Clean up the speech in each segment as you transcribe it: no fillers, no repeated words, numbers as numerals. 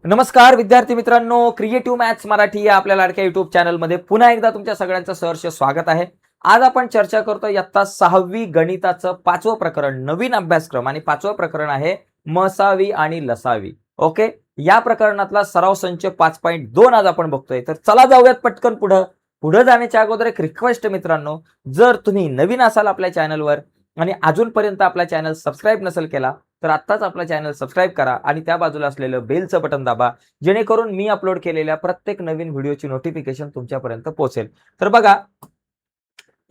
नमस्कार विद्यार्थी मित्रांनो, क्रिएटिव्ह मॅथ्स मराठी या आपल्या लाडक्या युट्यूब चॅनलमध्ये पुन्हा एकदा तुमच्या सगळ्यांचं सहर्ष स्वागत आहे. आज आपण चर्चा करतो इयत्ता 6वी गणिताचं 5वं प्रकरण, नवीन अभ्यासक्रम आणि 5वं प्रकरण आहे मसावी आणि लसावी. ओके, या प्रकरणातला सराव संच 5.2 आज आपण बघतोय. तर चला जाऊयात पटकन पुढे जाण्याच्या अगोदर एक रिक्वेस्ट मित्रांनो, जर तुम्ही नवीन असाल आपल्या चॅनलवर आणि अजूनपर्यंत आपला चॅनल सबस्क्राईब नसेल केला तर आत्ताच आपला चॅनल सबस्क्राईब करा आणि त्या बाजूला असलेलं बेलचं बटन दाबा, जेणेकरून मी अपलोड केलेल्या प्रत्येक नवीन व्हिडिओची नोटिफिकेशन तुमच्यापर्यंत पोहोचेल. तर बघा,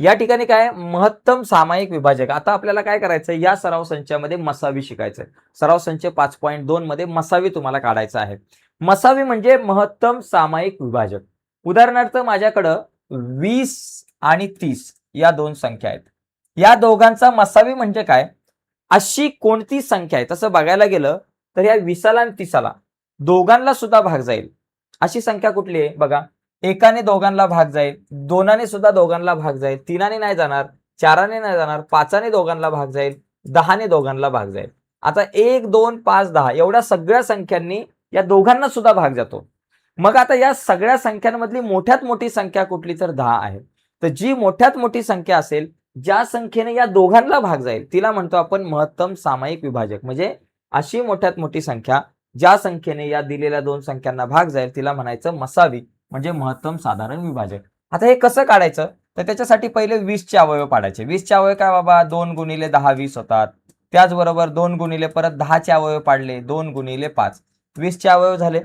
या ठिकाणी काय महत्तम सामायिक विभाजक. आता आपल्याला काय करायचं, या सराव संचामध्ये मसावी शिकायचं. सराव संच 5.2 मध्ये मसावी तुम्हाला काढायचा आहे. मसावी म्हणजे महत्तम सामायिक विभाजक. उदाहरणार्थ माझ्याकडं 20 आणि 30 या दोन संख्या आहेत. या दोघांचा मसावी म्हणजे काय, अशी कोणती संख्या आहे, तसं बघायला गेलं तर या 20ला आणि 30ला दोघांना सुद्धा भाग जाईल अशी संख्या कुठली आहे बघा. एकाने दोघांना भाग जाईल, दोनाने सुद्धा दोघांना भाग जाईल, तीनाने नाही जाणार, चाराने नाही जाणार, पाचाने दोघांना भाग जाईल, 10ने दोघांना भाग जाईल. आता 1, 2, 5, 10 एवढ्या सगळ्या संख्यांनी या दोघांना सुद्धा भाग जातो. मग आता या सगळ्या संख्यांमधली मोठ्यात मोठी संख्या कुठली, तर 10 आहे. तर जी मोठ्यात मोठी संख्या असेल, ज्या संख्येने या दोघांना भाग जाईल, तिला म्हणतो आपण महत्तम सामायिक विभाजक. म्हणजे अशी मोठ्यात मोठी संख्या ज्या संख्येने या दिलेल्या दोन संख्यांना भाग जाईल, तिला म्हणायचं मसावी, म्हणजे महत्तम साधारण विभाजक. आता हे कसं काढायचं, तर त्याच्यासाठी पहिले 20चे अवयव पाडायचे. 20चे अवयव काय बाबा, 2 गुणिले 10 20 होतात. त्याचबरोबर 2 गुणिले परत 10चे अवयव पाडले, 2 गुणिले 5 20चे अवयव झाले.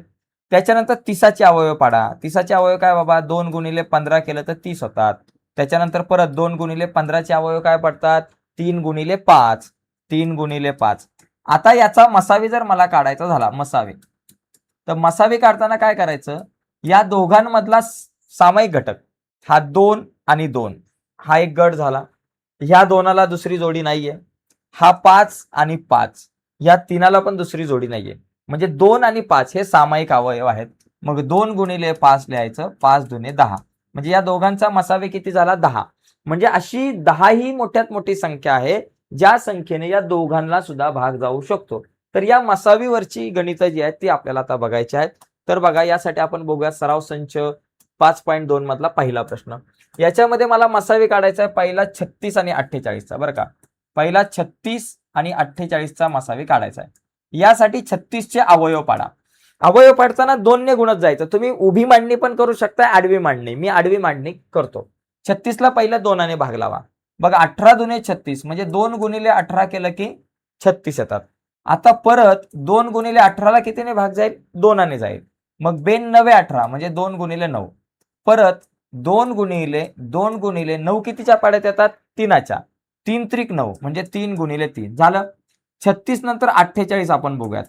त्याच्यानंतर 30चे अवयव पाडा. 30चे अवयव काय बाबा, 2 गुणिले 15 केलं तर 30 होतात. त्याच्यानंतर परत 2 गुणिले 15चे अवयव काय पडतात, 3 गुणिले 5 3 गुणिले 5. आता याचा मसावी जर मला काढायचा झाला, मसावी, तर मसावी काढताना काय करायचं, या दोघांमधला सामायिक घटक हा 2 आणि 2 हा एक गट झाला. ह्या दोनाला दुसरी जोडी नाहीये. हा 5 आणि 5 या तीनाला पण दुसरी जोडी नाहीये. म्हणजे 2 आणि 5 हे सामायिक अवयव आहेत. मग 2 गुणिले 5 लिहायचं, 5 दुने 10. म्हणजे या दोघांचा मसावी किती झाला, 10. म्हणजे अशी 10 ही मोठ्यात मोठी संख्या आहे ज्या संख्येने या दोघांना सुद्धा भाग जाऊ शकतो. तर या मसावीवरची गणितं जी आहेत ती आपल्याला आता बघायची आहेत. तर बघा, यासाठी आपण बघूया सराव संच 5.2 मधला पहिला प्रश्न. याच्यामध्ये मला मसावी काढायचा आहे पहिला 36 आणि 48चा. बरं का, पहिला 36 आणि 48चा मसावी काढायचा आहे. यासाठी 36चे अवयव पाडा. अवयव पाडताना 2ने गुणत जायचं. तुम्ही उभी मांडणी पण करू शकता, आडवी मांडणी. मी आडवी मांडणी करतो. 36ला पहिल्या 2ने भाग लावा. बघा, 18 दुने 36 म्हणजे 2 गुणिले 18 केलं की 36 येतात. आता परत 2 गुणिले 18ला कितीने भाग जाईल, 2ने जाईल. मग 2 18 म्हणजे 2 गुणिले 9. परत 2 गुणिले 9 कितीच्या पाड्यात येतात, 3च्या. 3 त्रिक 9 म्हणजे 3 गुणिले 3 झालं. 36 नंतर 48 आपण बघूयात.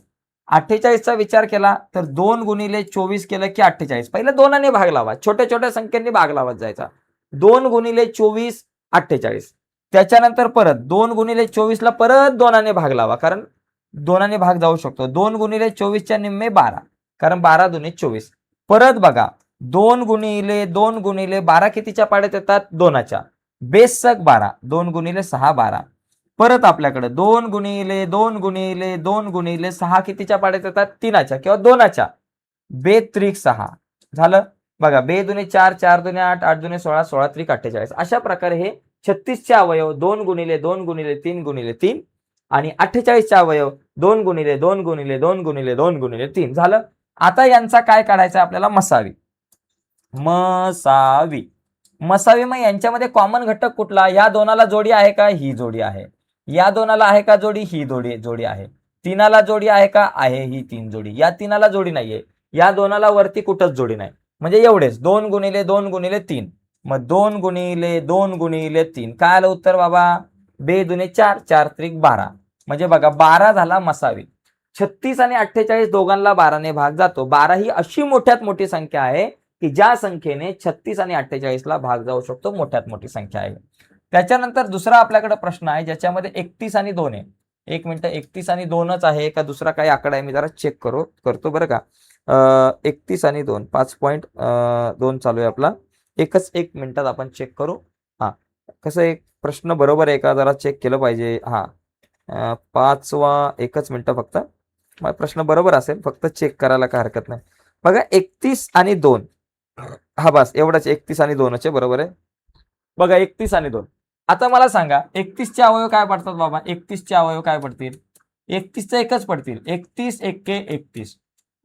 48चा विचार केला तर 2 गुणिले 24 केलं की 48. पहिलं 2ने भाग लावा, छोट्या छोट्या संख्यांनी भाग लावत जायचा. 2 गुणिले 24 48. त्याच्यानंतर परत 2 गुणिले 24ला परत 2ने भाग लावा, कारण 2ने भाग जाऊ शकतो. 2 गुणिले 24च्या निम्मे 12, कारण 12 दुने 24. परत बघा, 2 गुणिले 12 कितीच्या पाड्यात येतात, 2च्या. बेसक 12, 2 गुणिले 6 12. परत आपल्याकडे 2 गुणिले 6 कितीच्या पाड्यात येतात, 3च्या किंवा 2च्या. बे त्रिक 6 झालं. बघा, बे दुने 4 4 दुने 8 8 दुने 16 16 त्रिक 48. अशा प्रकारे हे 36चे अवयव 2 गुणिले 3 गुणिले 3 आणि 48चे अवयव 2 गुणिले 3 झालं. आता यांचा काय काढायचा आपल्याला, मसावी. मसावी मग यांच्यामध्ये कॉमन घटक कुठला, या दोनाला जोडी आहे का, ही जोडी आहे. या दोनाला आहे का जोडी, ही जोडी आहे. तीनाला जोडी आहे का, आहे, ही 3 जोडी. या तीनाला जोडी नाहीये. या दोनाला वरती कुठंच जोडी नाही. म्हणजे एवढेच 2 गुणिले 3. मग 2 गुणिले 3 काय आलं उत्तर बाबा, 2 दुने 4 4 त्रिक 12. म्हणजे बघा, 12 झाला मसावी. 36 आणि 48 दोघांना 12ने भाग जातो. 12 ही अशी मोठ्यात मोठी संख्या आहे की ज्या संख्येने 36 आणि 48ला भाग जाऊ शकतो, मोठ्यात मोठी संख्या आहे. त्याच्यानंतर दुसरा आपल्याकडे प्रश्न आहे ज्याच्यामध्ये 31 आणि 2 आहे. एक मिनिट, 31 आणि 2च आहे का दुसरा काही आकडा आहे, मी जरा चेक करतो बरं का. 31 आणि 2 5.2 चालू आहे आपला. एक मिनिटात आपण चेक करू. हा, कसं एक प्रश्न बरोबर आहे का जरा चेक केलं पाहिजे. हा, 5वा, एकच मिनिट फक्त. मला प्रश्न बरोबर असेल, फक्त चेक करायला काय हरकत नाही. बघा 31 आणि 2, हा बस एवढाच, 31 आणि 2 बरोबर आहे. बघा 31 आणि 2. आता मला सांगा 31 चे अवयव काय पडतात बाबा? 31 चे अवयव काय पडतील? 31 चे एकच पडतील. 31 एक्के 31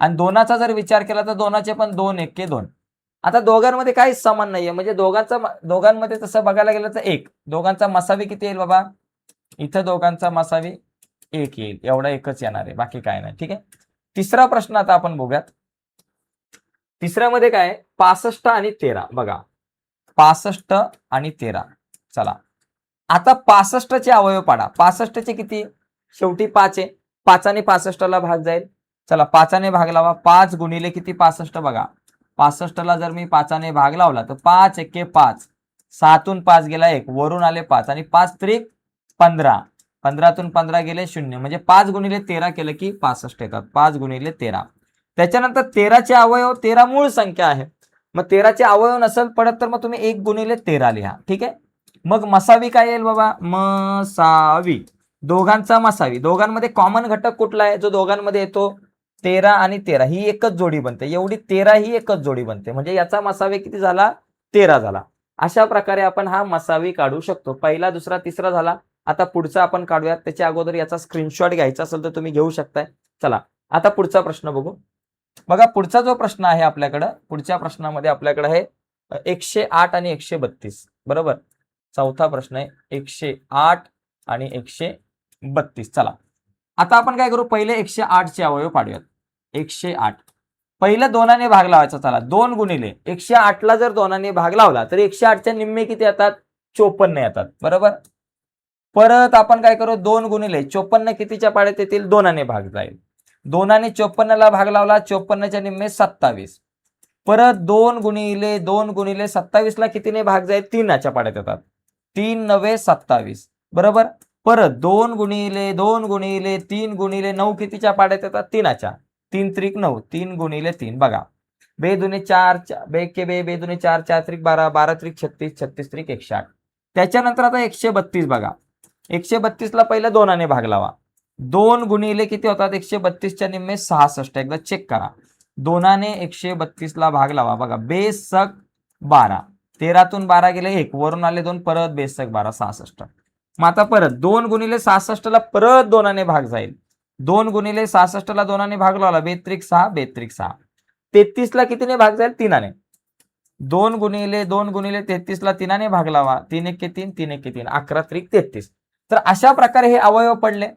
आणि 2चा जर विचार केला तर 2चे पण 2 एक्के 2. आता दोघांमध्ये काहीच समान नाहीये, म्हणजे दोघांमध्ये तसं बघायला गेलं तर 1. दोघांचा मसावी किती येईल बाबा? इथं दोघांचा मसावी 1 येईल. एवढा एकच येणार आहे, बाकी काय नाही. ठीक आहे. तिसरा प्रश्न आता आपण बघूयात. तिसऱ्यामध्ये काय आहे? 65 आणि 13. बघा 65 आणि 13. चला आता 65 चे अवयव पाडा. 65 चे किती? शेवटी 5 आहे. 5 ने 65ला भाग जाईल. चला 5 ने भाग लावा. 5 गुणिले किती 65 बघा. 65ला जर मी 5 ने भाग लावला तर 5 एक्के 5. 7तून 5 गेला 1, वरून आले 5 आणि 5 त्रिक 15. 15तून 15 गेले 0, म्हणजे 5 गुणिले 13 केलं की 65 येतात. 5 गुणिले 13. त्याच्यानंतर 13 चे अवयव, 13 मूळ संख्या आहे. मग 13 चे अवयव नसेल पडत तर मग तुम्ही 1 गुणिले 13 लिहा. ठीक आहे. मग मसावी काय येईल बाबा? मसावी. दोघांचा मसावी. दोघांमध्ये कॉमन घटक कुठला आहे जो दोघांमध्ये येतो? 13 आणि 13 ही एकच जोडी बनते. एवढी 13 ही एकच जोडी बनते, म्हणजे याचा मसावी किती झाला? 13 झाला. अशा प्रकारे आपण हा मसावी काढू शकतो. पहिला, दुसरा, तिसरा झाला. आता पुढचा आपण काढूयात. त्याच्या अगोदर याचा स्क्रीनशॉट घ्यायचा असेल तर तुम्ही घेऊ शकताय. चला आता पुढचा प्रश्न बघू. बघा पुढचा जो प्रश्न आहे आपल्याकडं, पुढच्या प्रश्नामध्ये आपल्याकडे आहे 108 आणि 132. बरोबर. चौथा प्रश्न आहे 108 आणि 132. चला आता आपण काय करू? पहिले 108 चे अवयव पाडूयात. 108 पहिलं 2ने भाग लावायचा. चला 2 गुणिले 108ला जर 2ने भाग लावला तर 108च्या निम्मे किती येतात? 54 येतात. बरोबर. परत आपण काय करू? 2 गुणिले 54 कितीच्या पाड्यात येतील? 2ने भाग जाईल. 2ने 54ला भाग लावला. 54च्या निम्मे 27. परत 2 गुणिले 27ला कितीने भाग जाईल? 3च्या पाड्यात येतात. 3 9 27. बरोबर. परत 2 गुणिले 3 गुणिले 9 कितीच्या पाड्यात येतात? 3च्या. 3 त्रिक 9. 3 गुणिले 3 बघा. बे दुने 4, बे के बे, बे दुने 4, 4 त्रिक 12, 12 त्रिक 36, 36 त्रिक 108. त्याच्यानंतर आता 132 बघा. 132ला पहिला 2ने भाग लावा. 2 गुणिले किती होतात? 132च्या निम्मे 66. एकदा चेक करा. 2ने 132ला भाग लावा. बघा बेसक 12. 13तून 12 गेले 1, वरून आले 2, परत बेसक 12, 66. मग आता परत 2 गुणिले 66ला परत 2ने भाग जाईल. 2 गुणिले 66ला 2ने भाग लावला. बेत्रिक 6, बेत्रिक 6. 33ला कितीने भाग जाईल? 3ने. 2 गुणिले 33ला 3ने भाग लावा. 3 1 3, 3 1 3, 11 त्रिक 33. तर अशा प्रकारे हे अवयव पडले.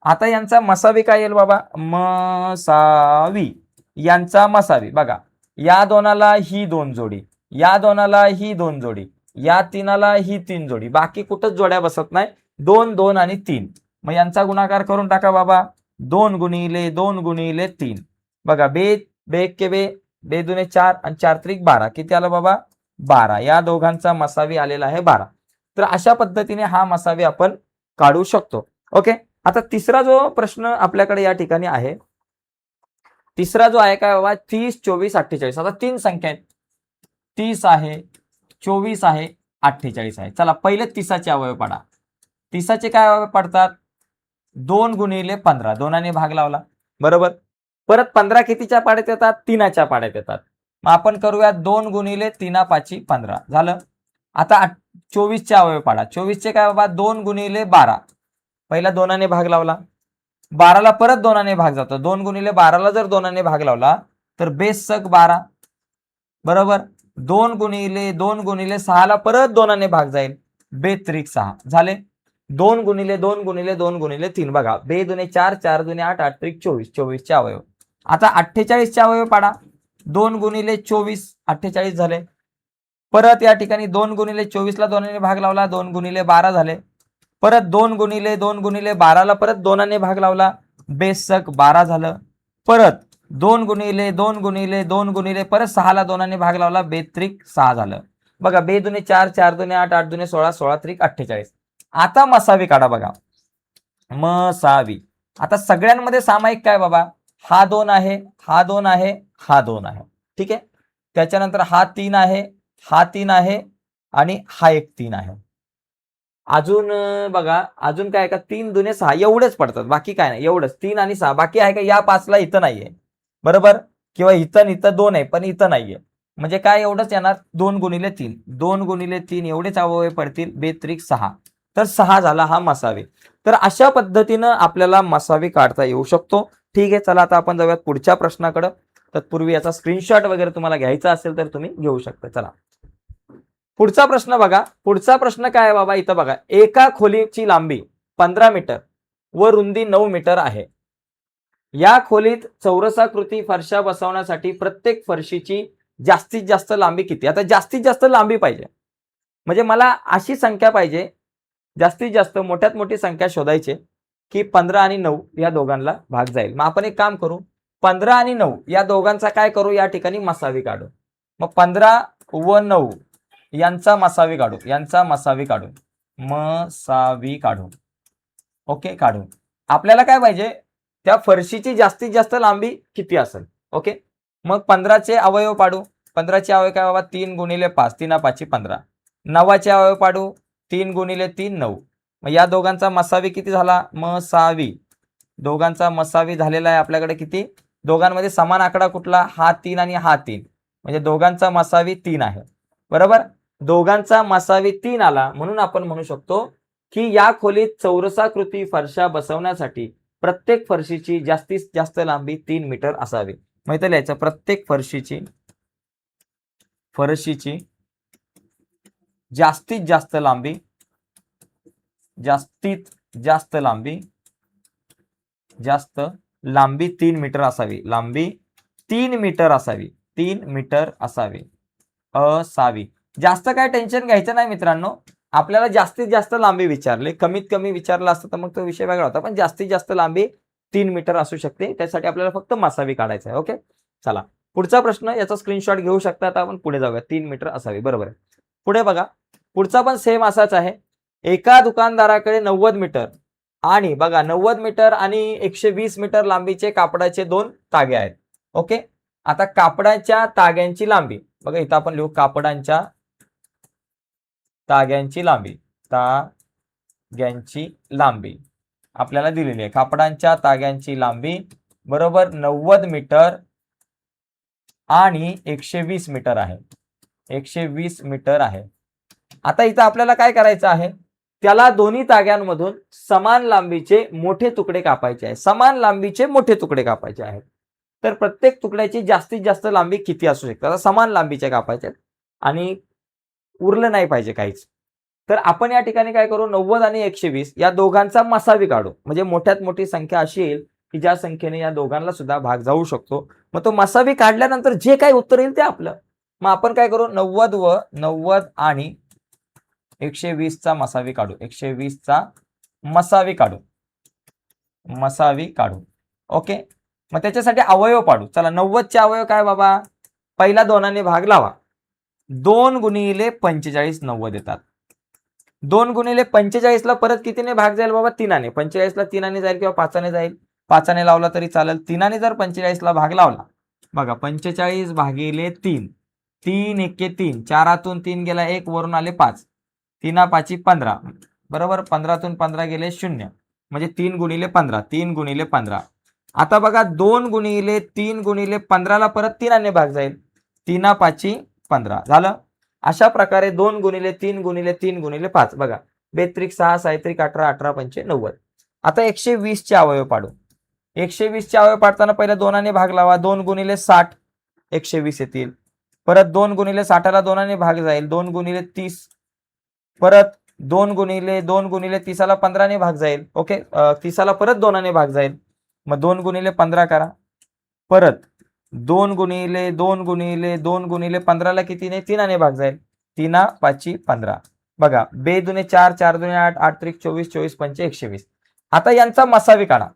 आता यांचा मसावी काय येईल बाबा? मसावी. यांचा मसावी बघा. या दोनाला ही 2 जोडी, या दोनाला ही 2 जोडी, या 3ला ही 3 जोडी, बाकी कुठंच जोड्या बसत नाही. 2 2 आणि 3. मग यांचा गुणाकार करून टाका बाबा. 2 गुणिले 3. बघा बे बे के बे, बे दुने 4 आणि 4 त्रिक 12. किती आलं बाबा? 12. या दोघांचा मसावी आलेला आहे 12. तर अशा पद्धतीने हा मसावी आपण काढू शकतो. ओके. आता तिसरा जो प्रश्न आपल्याकडे या ठिकाणी आहे, तिसरा जो आहे काय बाबा? 30 24 48. आता 3 संख्या आहेत. 30 आहे, 24 आहे, 48 आहे. चला पहिले 30चे अवयव पाडा. 30चे काय अवयव पडतात? 2 गुणिले 15. 2ने भाग लावला. बरोबर. परत 15 कितीच्या पाड्यात येतात? 3च्या पाड्यात येतात. मग आपण करूया 2 गुणिले 3 5 15 झालं. आता 24चे अवयव पाडा. 24चे काय बाबा? 2 गुणिले 12. पहिला 2ने भाग लावला. 12ला परत 2ने भाग जातो. 2 गुणिले 12ला जर 2ने भाग लावला तर बेसक 12. बरोबर. 2 गुणिले 6ला परत 2ने भाग जाईल. बेत्रिक 6 झाले. 2 गुणिले 2 गुणिले 2 गुणिले 3 बघा. बे दुने 4, 4 दुने 8, 8 त्रिक 24. 24चे अवयव. आता 48चे अवयव पाडा. 2 गुणिले 24, 48 झाले. परत या ठिकाणी 2 गुणिले 24ला 2ने भाग लावला. 2 गुणिले 12 झाले. परत 2 गुणिले 12ला परत 2ने भाग लावला. बेसक 12 झालं. परत 2 गुणिले परत 6ला 2ने भाग लावला. बेत्रिक 6 झालं. बघा बे दुने 4, 4 दुने 8, 8 दुने 16, 16 त्रिक 48. आता मसावी काढा बघा. मसावी. आता सगळ्यांमध्ये सामायिक काय बाबा? हा 2 आहे, हा 2 आहे, हा 2 आहे. ठीक आहे. त्याच्यानंतर हा 3 आहे, हा 3 आहे आणि हा एक 3 आहे. अजून बघा अजून काय का 3 दुने 6 एवढेच पडतात, बाकी काय नाही, एवढंच 3 आणि 6 बाकी आहे का या 5ला इथं नाहीये, बरोबर, किंवा इथं इथं 2 आहे पण इथं नाहीये, म्हणजे काय एवढंच येणार 2 गुणिले 3, 2 गुणिले 3 एवढेच अवयव पडतील, बेत्रिक 6, तर 6 झाला हा मसावी. तर अशा पद्धतीनं आपल्याला मसावी काढता येऊ शकतो. ठीक आहे, चला आता आपण जाऊयात पुढच्या प्रश्नाकडे. तत्पूर्वी याचा स्क्रीनशॉट वगैरे तुम्हाला घ्यायचा असेल तर तुम्ही घेऊ शकता. चला पुढचा प्रश्न बघा. पुढचा प्रश्न काय आहे बाबा, इथं बघा, एका खोलीची लांबी 15 मीटर व रुंदी 9 मीटर आहे. या खोलीत चौरसाकृती फरशा बसवण्यासाठी प्रत्येक फरशीची जास्तीत जास्त लांबी किती? आता जास्तीत जास्त लांबी पाहिजे, म्हणजे मला अशी संख्या पाहिजे, जास्तीत जास्त मोठ्यात मोठी संख्या शोधायची की 15 आणि 9 या दोघांना भाग जाईल. मग आपण एक काम करू, 15 आणि 9 या दोघांचा काय करू, या ठिकाणी मसावी काढू. मग 15 व 9 यांचा मसावी काढू, यांचा मसावी काढू, मसावी काढू. ओके, काढू. आपल्याला काय पाहिजे, त्या फरशीची जास्तीत जास्त लांबी किती असेल. ओके, मग 15चे अवयव पाडू. 15चे अवयव काय बाबा, 3 गुणिले 5, 3 5 15. 9चे अवयव पाडू, 3 गुणिले 3 9. मग या दोघांचा मसावी किती झाला, मसावी. दोघांचा मसावी झालेला आहे आपल्याकडे किती, दोघांमध्ये समान आकडा कुठला, हा 3 आणि हा 3, म्हणजे दोघांचा मसावी 3 आहे, बरोबर. दोघांचा मसावी 3 आला, म्हणून आपण म्हणू शकतो की या खोलीत चौरसाकृती फरशा बसवण्यासाठी प्रत्येक फरशीची जास्तीत जास्त लांबी 3 मीटर असावी. मग इथं लिहायचं, प्रत्येक फरशीची जास्तीत जास्त लांबी, जास्तीत जास्त लांबी, जास्त लांबी 3 मीटर असावी, लांबी 3 मीटर असावी, 3 मीटर असावी, असावी. जास्त काय टेन्शन घ्यायचं नाही मित्रांनो, आपल्याला जास्तीत जास्त लांबी विचारले, कमीत कमी विचारलं असतं तर मग तो विषय वेगळा होता, पण जास्तीत जास्त लांबी 3 मीटर असू शकते, त्यासाठी आपल्याला फक्त मसावी काढायचं आहे. ओके, चला पुढचा प्रश्न, याचा स्क्रीनशॉट घेऊ शकता. आता आपण पुढे जाऊया, 3 मीटर असावी, बरोबर आहे. पुढे बघा, पुढचा पण सेम असाच आहे. एका दुकानदाराकडे 90 मीटर आणि बघा 90 मीटर आणि 120 मीटर लांबीचे कापडाचे 2 तागे आहेत. ओके, आता कापडाच्या ताग्यांची लांबी बघा, इथं आपण लिहू कापडांच्या ताग्यांची लांबी, ताग्यांची लांबी आपल्याला दिलेली आहे. कापडांच्या ताग्यांची लांबी बरोबर 90 मीटर आणि 120 मीटर आहे, 120 मीटर आहे. आता इथं आपल्याला काय करायचं आहे, त्याला दोन्ही ताग्यांमधून समान लांबीचे मोठे तुकडे कापायचे आहे, समान लांबीचे मोठे तुकडे कापायचे आहेत. तर प्रत्येक तुकड्याची जास्तीत जास्त लांबी किती असू शकते, आता समान लांबीचे कापायचे आणि उरलं नाही पाहिजे काहीच. तर आपण या ठिकाणी काय करू, 90 आणि 120 या दोघांचा मसावी काढू, म्हणजे मोठ्यात मोठी संख्या अशी येईल की ज्या संख्येने या दोघांना सुद्धा भाग जाऊ शकतो. मग तो मसावी काढल्यानंतर जे काही उत्तर येईल ते आपलं. मग आपण काय करू, 90 आणि 120 चा मसावी काढू, 120 चा मसावी काढू, मसावी काढू. ओके, मग त्याच्यासाठी अवयव पाडू. चला 90 चे अवयव काय बाबा, पहिला 2ने भाग लावा, 2 गुणिले 45 90 येतात. 2 गुणिले 45 ला परत कितीने भाग जाईल बाबा, 3ने. 45 ला 3ने जाईल किंवा 5ने जाईल, 5ने लावला तरी चालेल. 3ने जर 45 ला भाग लावला, बघा 45 भागिले 3, 3 एके 3, 4तून 3 गेला 1, वरून आले 5, 3 5 15, बरोबर. 15तून 15 गेले 0, म्हणजे 3 गुणिले 15, 3 गुणिले 15. आता बघा 2 गुणिले 3 गुणिले 15 ला परत 3ने भाग जाईल, 3 5 15 झालं. अशा प्रकारे 2 गुणिले 3 गुणिले 3 गुणिले 5, बघा बेत्रिक 6 सायत्रिक 18 18 5 90. आता 120 चे अवयव पाडू. 120 चे अवयव पाडताना पहिला 2ने भाग लावा, 2 गुणिले 60 120 येतील. परत 2 गुणिले 60 ला 2ने भाग जाईल, 2 गुणिले 30, परत 2 गुणिले 30 ला 15ने भाग जाईल. ओके, 30 ला परत 2ने भाग जाईल, मग 2 गुणिले 15 करा. परत 2 गुणिले 15 ला कितीने, 3ने भाग जाईल, 3 5 15. बघा 2 दुने 4, 4 दुने 8, 8 त्रिक 24, 24 पंच 120. आता यांचा मसावी काढा.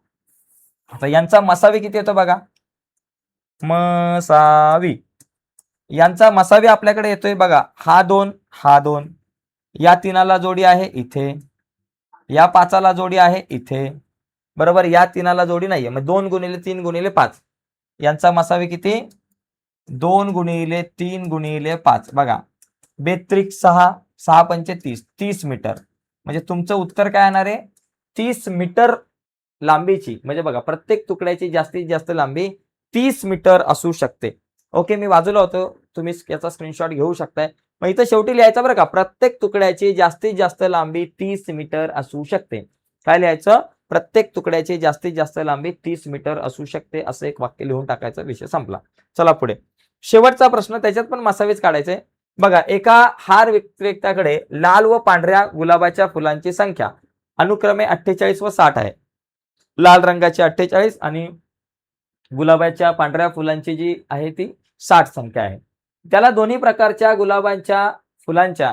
आता यांचा मसावी किती येतो बघा, मसावी यांचा मसावी आपल्याकडे येतोय बघा, हा 2 हा 2, या 3ला जोडी आहे इथे, या 5ला जोडी आहे इथे, बरोबर. या 3ला जोडी नाहीये, मग 2 गुणिले 3 गुणिले 5 यांचा मसावी किती, 2 गुणिले 3 गुणिले 5, बघा बेत्रिक 6, 6 पंच 30, 30 मीटर. म्हणजे तुमचं उत्तर काय येणार आहे 30 मीटर लांबीची, म्हणजे बघा प्रत्येक तुकड्याची जास्तीत जास्त लांबी 30 मीटर असू शकते. ओके, मी बाजूला होतो, तुम्ही याचा स्क्रीनशॉट घेऊ शकताय. मग इथं शेवटी लिहायचं बरं का, प्रत्येक तुकड्याची जास्तीत जास्त लांबी 30 मीटर असू शकते. काय लिहायचं, प्रत्येक तुकड्याची जास्तीत जास्त लांबी 30 मीटर असू शकते, असं एक वाक्य लिहून टाकायचा, विषय संपला. चला पुढे, शेवटचा प्रश्न, त्याच्यात पण मसावीच काढायचे. बघा, एका हार विक्रेत्याकडे लाल व पांढऱ्या गुलाबाच्या फुलांची संख्या अनुक्रमे 48 व 60 आहे. लाल रंगाची 48 आणि गुलाबाच्या पांढऱ्या फुलांची जी आहे ती 60 संख्या आहे. त्याला दोन्ही प्रकारच्या गुलाबांच्या फुलांच्या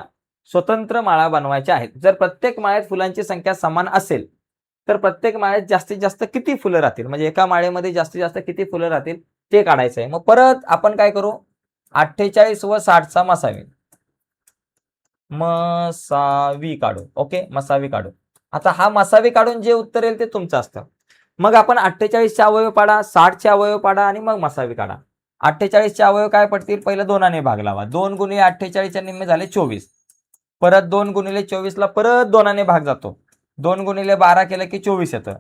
स्वतंत्र माळा बनवायच्या आहेत. जर प्रत्येक माळ्यात फुलांची संख्या समान असेल तर प्रत्येक माळ्यात जास्तीत जास्त किती फुलं राहतील, म्हणजे एका माळेमध्ये जास्तीत जास्त किती फुलं राहतील ते काढायचं आहे. मग परत आपण काय करू, 48 व 60 चा मसावी काढू. ओके, मसावी काढू. आता हा मसावी काढून जे उत्तर येईल ते तुमचं असतं. मग आपण 48 चे अवयव पाडा, 60 चे अवयव पाडा आणि मग मसावी काढा. 48 चे अवयव काय पडतील, पहिलं 2 भाग लावा. 2 गुणिले 48 चे निम्मे झाले 24. परत 2 गुणिले 24 ला परत 2 भाग जातो. 2 गुणिले 12 केलं की 24 येतं.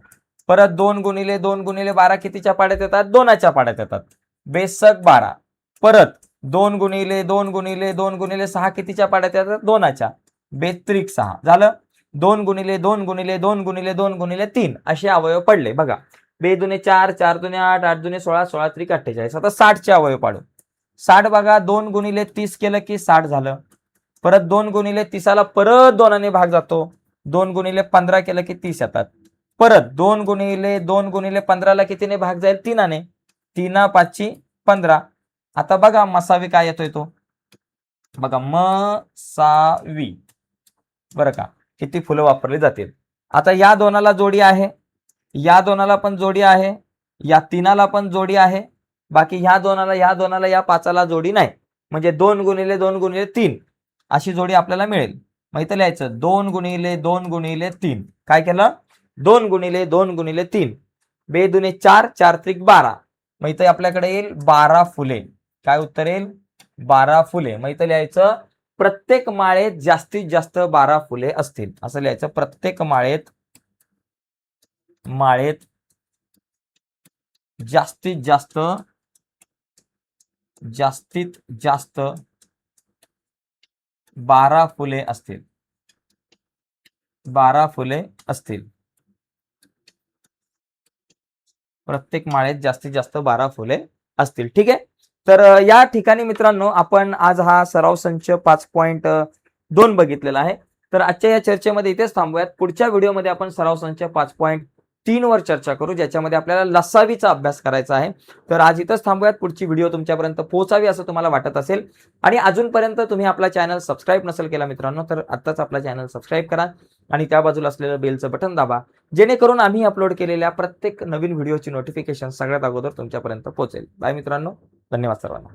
परत 2 गुणिले 12 कितीच्या पाड्यात येतात, 2च्या पाड्यात येतात. बेसक 12. परत 2 गुणिले 6 कितीच्या पाड्यात येतात, 2च्या. बेत्रिक 6 झालं. 2 गुणिले 2 गुणिले 2 गुणिले 2 गुणिले 3 असे अवयव पडले. बघा, 2 दुने 4, 4 दुने 8, 8 दुने 16, 16 त्रिक 48. आता 60 चे अवयव पाडू. 60 बघा, 2 गुणिले 30 केलं की 60 झालं. परत 2 गुणिले 30ला परत 2 भाग जातो. 2 गुणिले 15 केलं की 30 येतात. परत 2 गुणिले 15ला कितीने भाग जाईल, 3ने. 3 5 15. आता बघा मसावी काय येतोय तो, बघा मसावी, बरं का, किती फुलं वापरली जातील. आता या 2ला जोडी आहे, या 2ला पण जोडी आहे, या 3ला पण जोडी आहे. बाकी ह्या 2ला, या 5ला जोडी नाही. म्हणजे 2 गुणिले 2 गुणिले 3 अशी जोडी आपल्याला मिळेल. मग इथं लिहायचं 2 गुणिले 2 गुणिले 3. काय केलं, 2 गुणिले 2 गुणिले 3. 2 दुने 4, 4 त्रिक 12. मग इथं आपल्याकडे येईल 12 फुले. काय उत्तर येईल, 12 फुले. मग इथं लिहायचं प्रत्येक माळेत जास्तीत जास्त 12 फुले असतील, असं लिहायचं. प्रत्येक माळेत जास्तीत जास्त 12 फुले असतील. 12 फुले असतील. प्रत्येक माळेत जास्तीत जास्त 12 फुले असतील. ठीक आहे. तर या ठिकाणी मित्रांनो आपण आज हा सराव संच 5.2 बघितलेला आहे. तर आजच्या या चर्चेमध्ये इथेच थांबूयात. पुढच्या व्हिडिओमध्ये आपण सराव संच 5.3 वर चर्चा करू, ज्याच्यामध्ये आपल्याला लसावीचा अभ्यास करायचा आहे. तर आज इथेच थांबूयात. पुढची व्हिडिओ तुमच्यापर्यंत पोहोचावी असं तुम्हाला वाटत असेल आणि अजूनपर्यंत तुम्ही आपला चॅनल सबस्क्राईब नसेल केला मित्रांनो, तर आत्ताच आपला चॅनल सबस्क्राईब करा आणि त्या बाजूला असलेलं बेलचं बटन दाबा, जेणेकरून आम्ही अपलोड केलेल्या प्रत्येक नवीन व्हिडिओची नोटिफिकेशन सगळ्यात अगोदर तुमच्यापर्यंत पोहोचेल. बाय मित्रांनो, धन्यवाद सर्वांना.